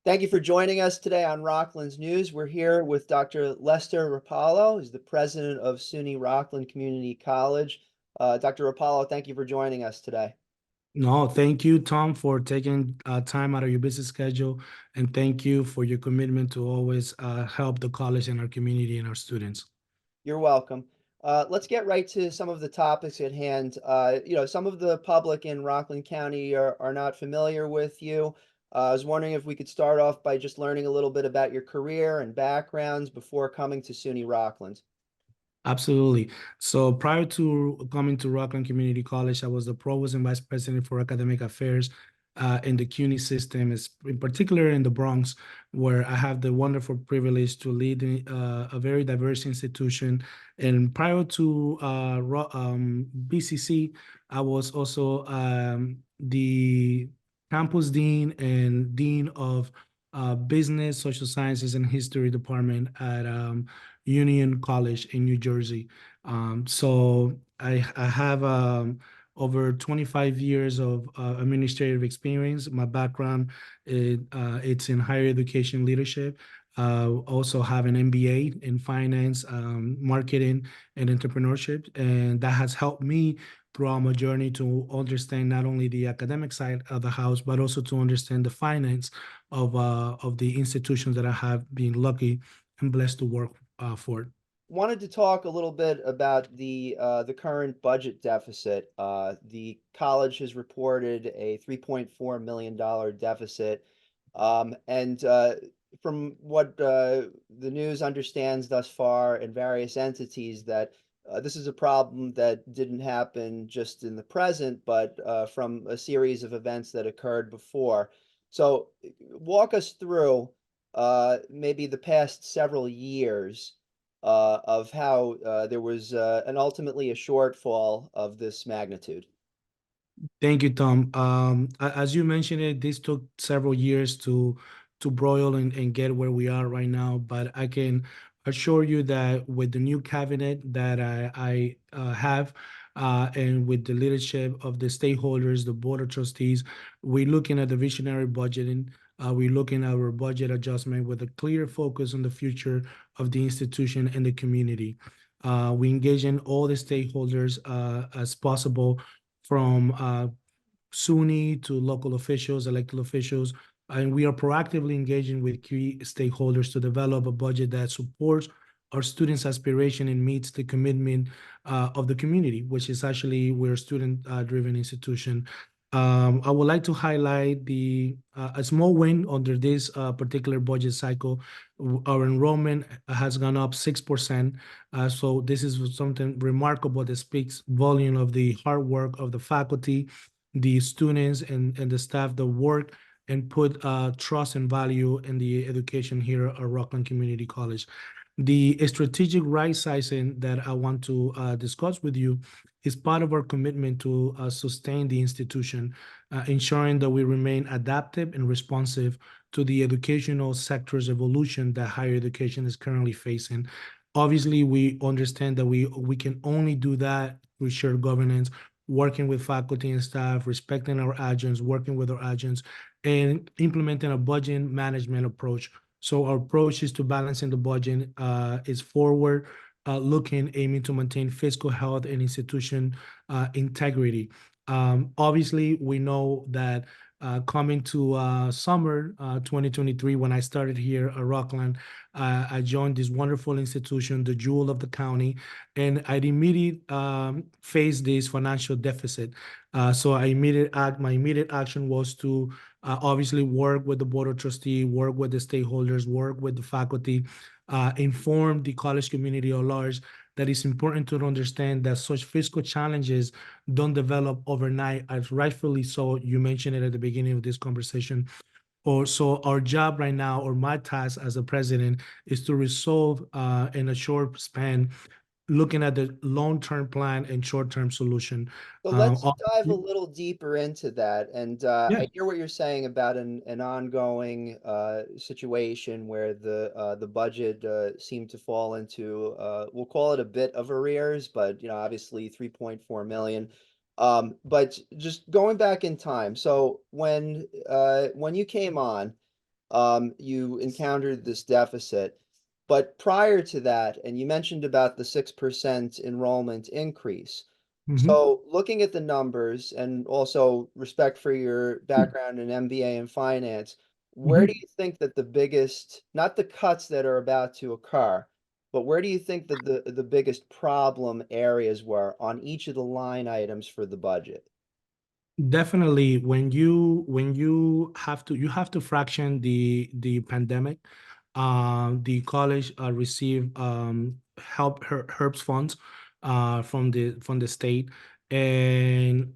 Thank you for joining us today on Rockland's News. We're here with Dr. Lester Rapalo, who's the president of SUNY Rockland Community College. Dr. Rapalo, thank you for joining us today. No, thank you, Tom, for taking time out of your busy schedule, and thank you for your commitment to always help the college and our community and our students. You're welcome. Let's get right to some of the topics at hand. Some of the public in Rockland County are not familiar with you. I was wondering if we could start off by just learning a little bit about your career and backgrounds before coming to SUNY Rockland. Absolutely. So prior to coming to Rockland Community College, I was the provost and vice president for academic affairs in the CUNY system, in particular in the Bronx, where I have the wonderful privilege to lead a very diverse institution. And prior to BCC, I was also the campus dean and dean of business, social sciences, and history department at Union College in New Jersey. So I have over 25 years of administrative experience. My background it's in higher education leadership. Also have an MBA in finance, marketing, and entrepreneurship, and that has helped me throughout my journey to understand not only the academic side of the house, but also to understand the finance of the institutions that I have been lucky and blessed to work for. Wanted to talk a little bit about the current budget deficit. The college has reported a $3.4 million deficit, and from what the news understands thus far in various entities, that this is a problem that didn't happen just in the present, but from a series of events that occurred before. So, walk us through maybe the past several years of how there was an ultimately a shortfall of this magnitude. Thank you, Tom. As you mentioned it, this took several years to broil and get where we are right now. But I can assure you that with the new cabinet that I have, and with the leadership of the stakeholders, the board of trustees, we're looking at the visionary budgeting. We're looking at our budget adjustment with a clear focus on the future of the institution and the community. We engage in all the stakeholders as possible, from SUNY to local officials, elected officials, and we are proactively engaging with key stakeholders to develop a budget that supports our students' aspiration and meets the commitment of the community, which is actually we're a student-driven institution. I would like to highlight a small win under this particular budget cycle. Our enrollment has gone up 6%. So this is something remarkable that speaks volume of the hard work of the faculty, the students, and the staff that work and put trust and value in the education here at Rockland Community College. The strategic right sizing that I want to discuss with you is part of our commitment to sustain the institution, ensuring that we remain adaptive and responsive to the educational sector's evolution that higher education is currently facing. Obviously, we understand that we can only do that through shared governance, working with faculty and staff, respecting our adjuncts, working with our adjuncts, and implementing a budget management approach. So our approach is to balancing the budget, is forward looking, aiming to maintain fiscal health and institution integrity. Obviously, we know that coming to summer 2023, when I started here at Rockland, I joined this wonderful institution, the jewel of the county, and I immediately faced this financial deficit. So my immediate action was to obviously work with the board of trustees, work with the stakeholders, work with the faculty, inform the college community at large that it's important to understand that such fiscal challenges don't develop overnight, as rightfully so. You mentioned it at the beginning of this conversation. Or so our job right now, or my task as a president, is to resolve in a short span, looking at the long-term plan and short-term solution. So Uh, let's dive a obviously- little deeper into that. And yeah, I hear what you're saying about an ongoing situation where the budget seemed to fall into we'll call it a bit of arrears, but obviously 3.4 million. But just going back in time, so when you came on, you encountered this deficit. But prior to that, and you mentioned about the 6% enrollment increase. Mhm. So looking at the numbers and also respect for your background in MBA and finance, where do Mhm. you think that the biggest, not the cuts that are about to occur, but where do you think that the biggest problem areas were on each of the line items for the budget? Definitely, when you have to fraction the pandemic. The college received HERPS funds from the state, and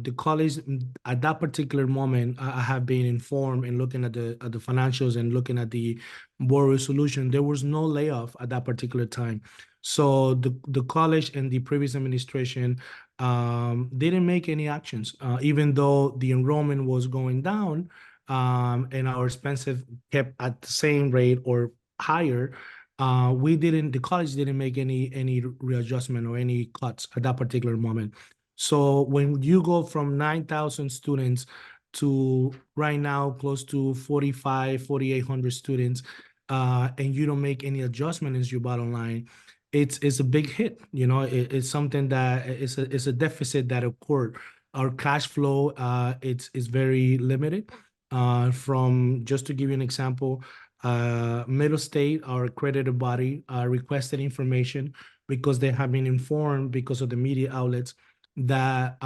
the college at that particular moment, I have been informed and looking at the financials and looking at the board resolution. There was no layoff at that particular time, so the college and the previous administration didn't make any actions, even though the enrollment was going down, and our expenses kept at the same rate or higher. The college didn't make any readjustment or any cuts at that particular moment. So when you go from 9,000 students to right now close to 4,800 students, and you don't make any adjustment as your bottom line, it's a big hit. It's something that it's a deficit that occurred. Our cash flow it's very limited. From just to give you an example, Middle State, our accredited body, requested information because they have been informed because of the media outlets that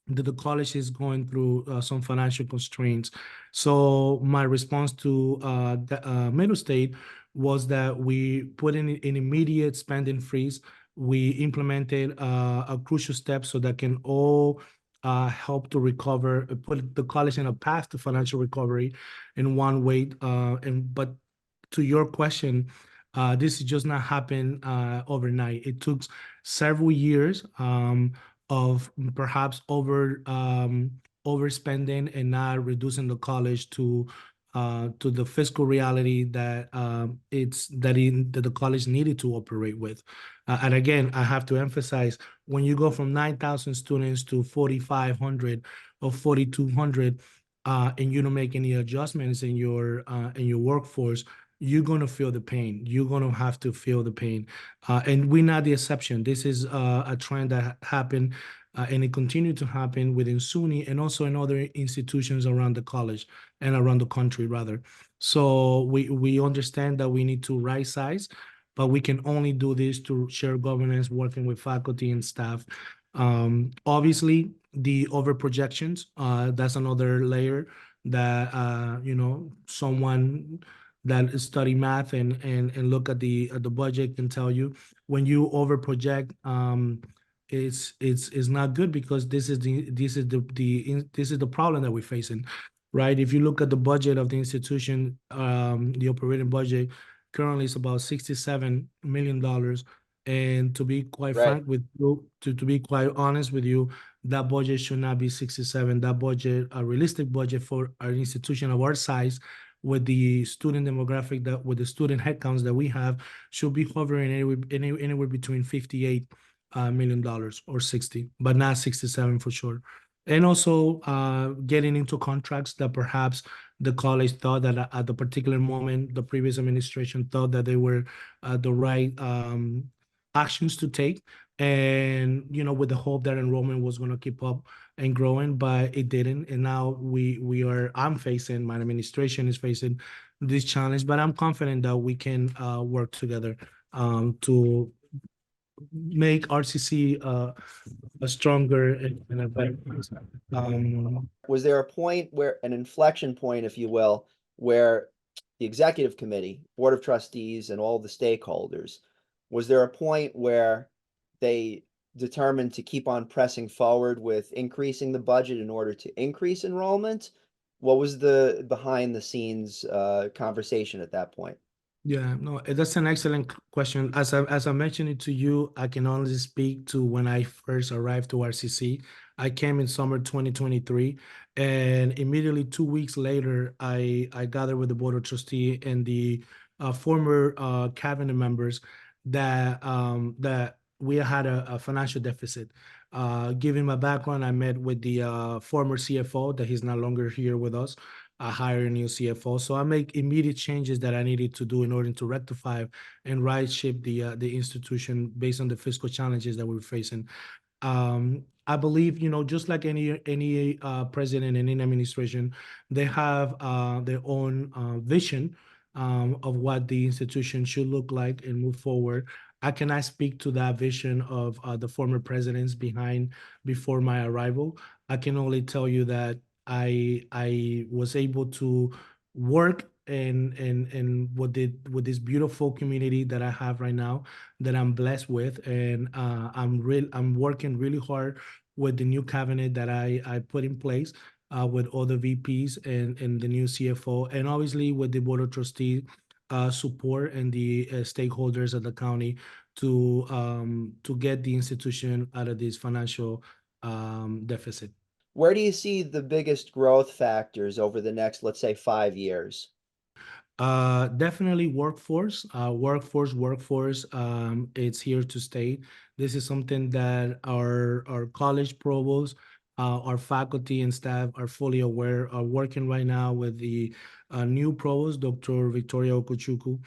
the college is going through some financial constraints. So my response to the Middle State was that we put in an immediate spending freeze. We implemented a crucial step so that can all help to recover, put the college in a path to financial recovery in one way. But to your question, this is just not happen overnight. It took several years of perhaps overspending and not reducing the college to the fiscal reality that that the college needed to operate with. And again, I have to emphasize, when you go from 9,000 students to 4,500 or 4,200, and you don't make any adjustments in your workforce, you're going to feel the pain. You're going to have to feel the pain. And we're not the exception. This is a trend that happened, and it continued to happen within SUNY and also in other institutions around the college and around the country, rather. So we understand that we need to right size, but we can only do this through shared governance, working with faculty and staff. Obviously, the over projections, that's another layer that someone that study math and look at the budget can tell you. When you over project, it's not good, because this is the problem that we're facing, right? If you look at the budget of the institution, the operating budget currently is about $67 million. And to be quite Right. frank with you, to be quite honest with you, that budget should not be 67. That budget, a realistic budget for an institution of our size, with the student demographic, that with the student headcounts that we have, should be hovering anywhere between $58 million or 60, but not 67 for sure. And also getting into contracts that perhaps the college thought that at the particular moment, the previous administration thought that they were the right actions to take, and with the hope that enrollment was going to keep up and growing, but it didn't. And now my administration is facing this challenge, but I'm confident that we can work together to make RCC a stronger and a better place. Was there a point where, an inflection point, if you will, where the executive committee, board of trustees, and all the stakeholders, was there a point where they determined to keep on pressing forward with increasing the budget in order to increase enrollment? What was the behind the scenes conversation at that point? Yeah, no, that's an excellent question. As I mentioned it to you, I can only speak to when I first arrived to RCC. I came in summer 2023, and immediately 2 weeks later, I gathered with the board of trustee and the former cabinet members that we had a financial deficit. Given my background, I met with the former CFO, that he's no longer here with us, hire a new CFO. So I make immediate changes that I needed to do in order to rectify and right shape the institution based on the fiscal challenges that we're facing. I believe, just like any president and any administration, they have their own vision of what the institution should look like and move forward. I cannot speak to that vision of the former presidents behind before my arrival. I can only tell you that I was able to work and with this beautiful community that I have right now, that I'm blessed with, and I'm working really hard with the new cabinet that I put in place, with all the VPs and the new CFO, and obviously with the board of trustees support and the stakeholders of the county to get the institution out of this financial deficit. Where do you see the biggest growth factors over the next, let's say, 5 years? Definitely workforce. Workforce. It's here to stay. This is something that our college provosts, our faculty and staff are fully aware. Are working right now with the new provost, Dr. Victoria Okuchuku,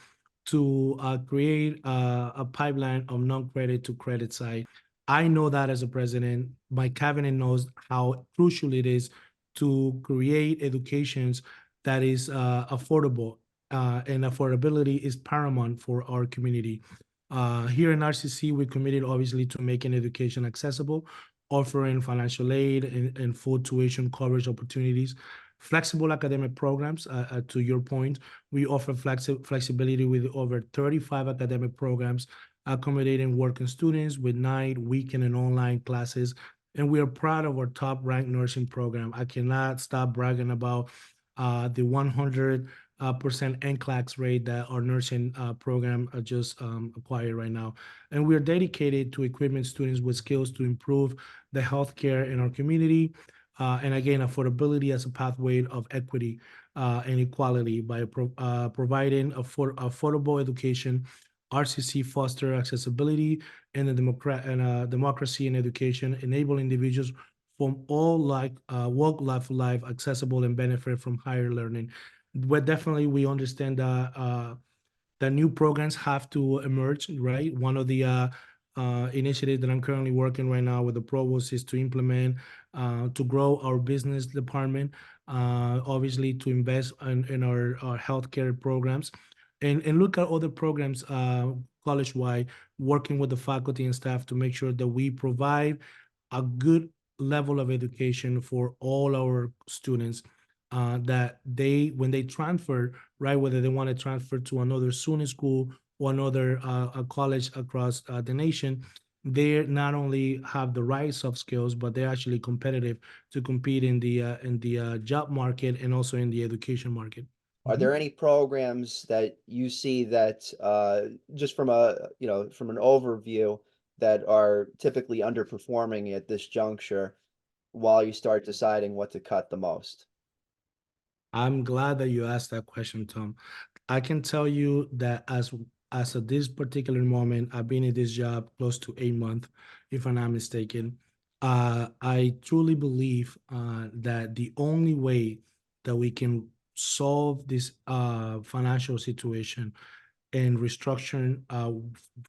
to create a pipeline of non-credit to credit side. I know that as a president, my cabinet knows how crucial it is to create educations that is affordable, and affordability is paramount for our community. Here in RCC, we're committed obviously to making education accessible, offering financial aid and full tuition coverage opportunities, flexible academic programs. To your point, we offer flexibility with over 35 academic programs, accommodating working students with night, weekend, and online classes. And we are proud of our top ranked nursing program. I cannot stop bragging about the 100% NCLEX rate that our nursing program just acquired right now. And we're dedicated to equipping students with skills to improve the healthcare in our community. And again, affordability as a pathway of equity and equality by providing affordable education. RCC foster accessibility and democracy in education, enable individuals from all walk life accessible and benefit from higher learning. But definitely we understand that the new programs have to emerge, right? One of the initiatives that I'm currently working right now with the provost is to implement, to grow our business department, obviously to invest in our healthcare programs, and look at other programs college-wide, working with the faculty and staff to make sure that we provide a good level of education for all our students, that when they transfer, right, whether they want to transfer to another SUNY school or another a college across the nation, they not only have the right soft skills, but they're actually competitive to compete in the job market and also in the education market. Are Mhm. there any programs that you see that just from a, from an overview, that are typically underperforming at this juncture while you start deciding what to cut the most? I'm glad that you asked that question, Tom. I can tell you that as of this particular moment, I've been in this job close to 8 months, if I'm not mistaken. I truly believe that the only way that we can solve this financial situation and restructuring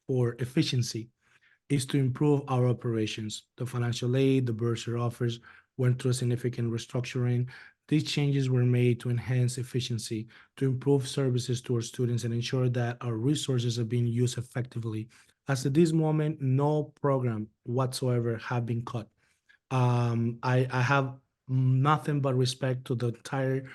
for efficiency is to improve our operations. The financial aid, the bursary offers went through a significant restructuring. These changes were made to enhance efficiency, to improve services to our students, and ensure that our resources are being used effectively. As of this moment, no program whatsoever have been cut. I have nothing but respect to the entire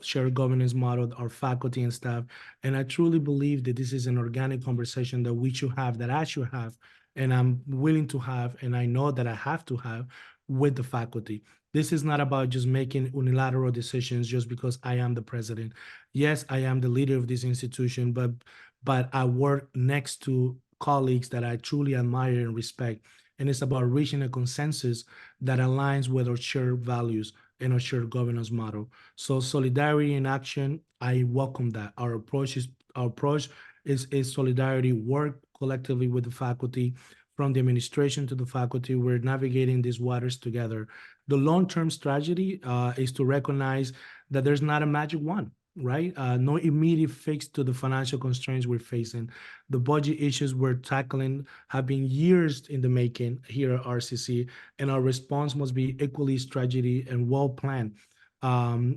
shared governance model, our faculty and staff, and I truly believe that this is an organic conversation that we should have, that I should have, and I'm willing to have, and I know that I have to have with the faculty. This is not about just making unilateral decisions just because I am the president. Yes, I am the leader of this institution, but I work next to colleagues that I truly admire and respect, and it's about reaching a consensus that aligns with our shared values and our shared governance model. So solidarity in action, I welcome that. Our approach is solidarity, work collectively with the faculty, from the administration to the faculty. We're navigating these waters together. The long-term strategy is to recognize that there's not a magic wand, right? No immediate fix to the financial constraints we're facing. The budget issues we're tackling have been years in the making here at RCC, and our response must be equally strategy and well planned.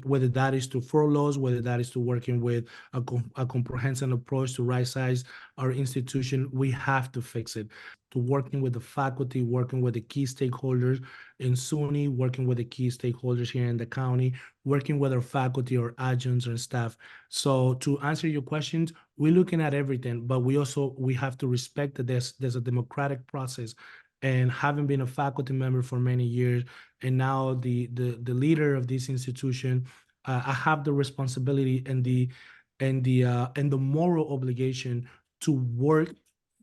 Whether that is to furloughs, whether that is to working with a comprehensive approach to right size our institution, we have to fix it. To working with the faculty, working with the key stakeholders in SUNY, working with the key stakeholders here in the county, working with our faculty or adjuncts and staff. So to answer your questions, we're looking at everything, but we have to respect that there's a democratic process. And having been a faculty member for many years, and now the leader of this institution, I have the responsibility and the moral obligation to work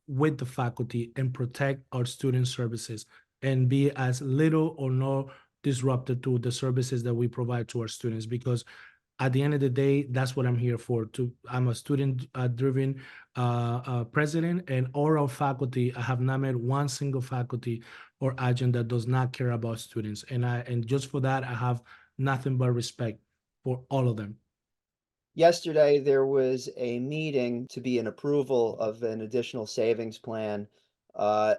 with the faculty and protect our student services and be as little or no disrupted to the services that we provide to our students, because at the end of the day, that's what I'm here for. I'm a student driven president, and all our faculty, I have not met one single faculty or adjunct that does not care about students. And just for that, I have nothing but respect for all of them. Yesterday, there was a meeting to be an approval of an additional savings plan. Uh,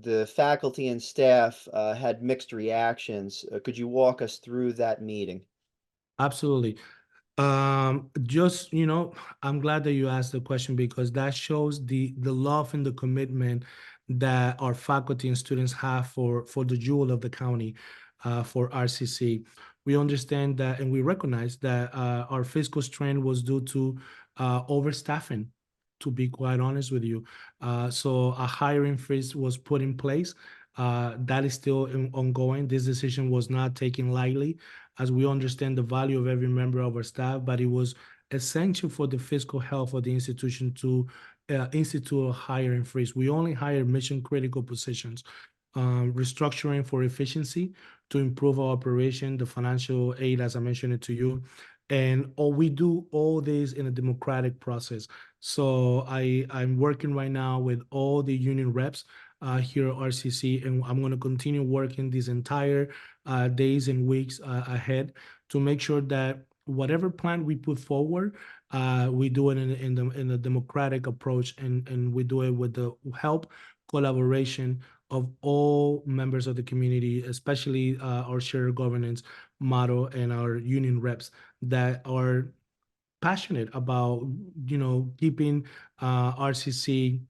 the faculty and staff had mixed reactions. Could you walk us through that meeting? Absolutely. Just, I'm glad that you asked the question, because that shows the love and the commitment that our faculty and students have for the jewel of the county, for RCC. We understand that, and we recognize that our fiscal strain was due to overstaffing, to be quite honest with you. So a hiring freeze was put in place. That is still ongoing. This decision was not taken lightly, as we understand the value of every member of our staff, but it was essential for the fiscal health of the institution to institute a hiring freeze. We only hire mission critical positions. Restructuring for efficiency to improve our operation, the financial aid, as I mentioned it to you. And we do all this in a democratic process. So I'm working right now with all the union reps here at RCC, and I'm going to continue working these entire days and weeks ahead to make sure that whatever plan we put forward, we do it in a democratic approach, and we do it with the help, collaboration of all members of the community, especially our shared governance model and our union reps that are passionate about keeping RCC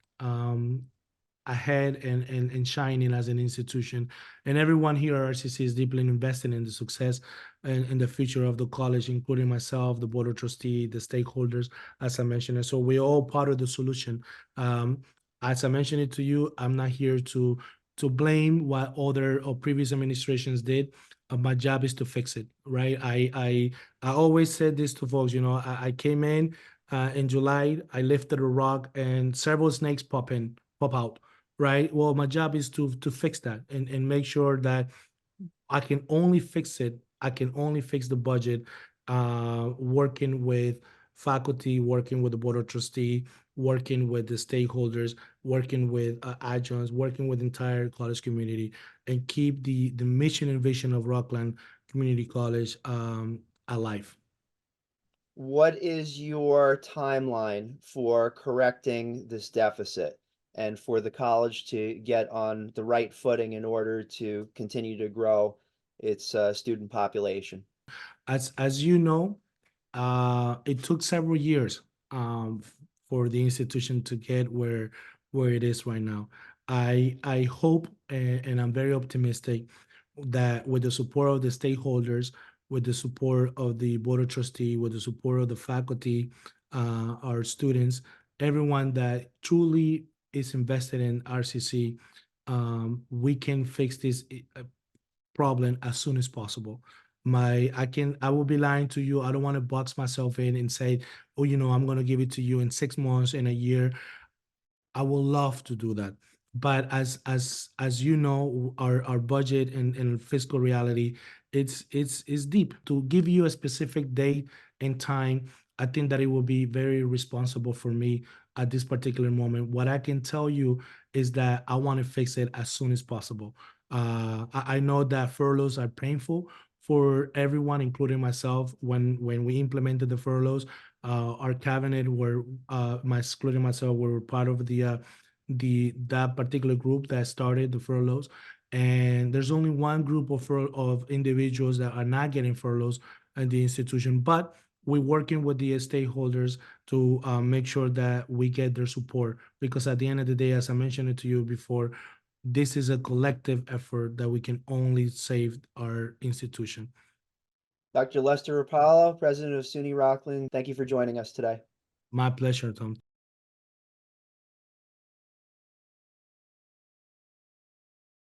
ahead and shining as an institution. And everyone here at RCC is deeply invested in the success and in the future of the college, including myself, the board of trustee, the stakeholders, as I mentioned. And so we're all part of the solution. As I mentioned it to you, I'm not here to blame what other or previous administrations did. My job is to fix it, right? I always said this to folks. I came in July. I lifted a rock and several snakes pop out, right? Well, my job is to fix that and make sure that I can only fix it. I can only fix the budget working with faculty, working with the board of trustee, working with the stakeholders, working with adjuncts, working with the entire college community, and keep the mission and vision of Rockland Community College alive. What is your timeline for correcting this deficit and for the college to get on the right footing in order to continue to grow its student population? As you know, it took several years for the institution to get where it is right now. I hope, and I'm very optimistic that with the support of the stakeholders, with the support of the board of trustee, with the support of the faculty, our students, everyone that truly is invested in RCC, we can fix this problem as soon as possible. I will be lying to you. I don't want to box myself in and say, oh, I'm going to give it to you in 6 months, in a year. I would love to do that. But as you know, our budget and fiscal reality, it's deep. To give you a specific date and time, I think that it will be very responsible for me at this particular moment. What I can tell you is that I want to fix it as soon as possible. I know that furloughs are painful for everyone, including myself. When we implemented the furloughs, our cabinet were including myself, were part of the that particular group that started the furloughs. And there's only one group of individuals that are not getting furloughs in the institution, but we're working with the stakeholders to make sure that we get their support, because at the end of the day, as I mentioned it to you before, this is a collective effort that we can only save our institution. Dr. Lester Rapalo, President of SUNY Rockland, thank you for joining us today. My pleasure, Tom.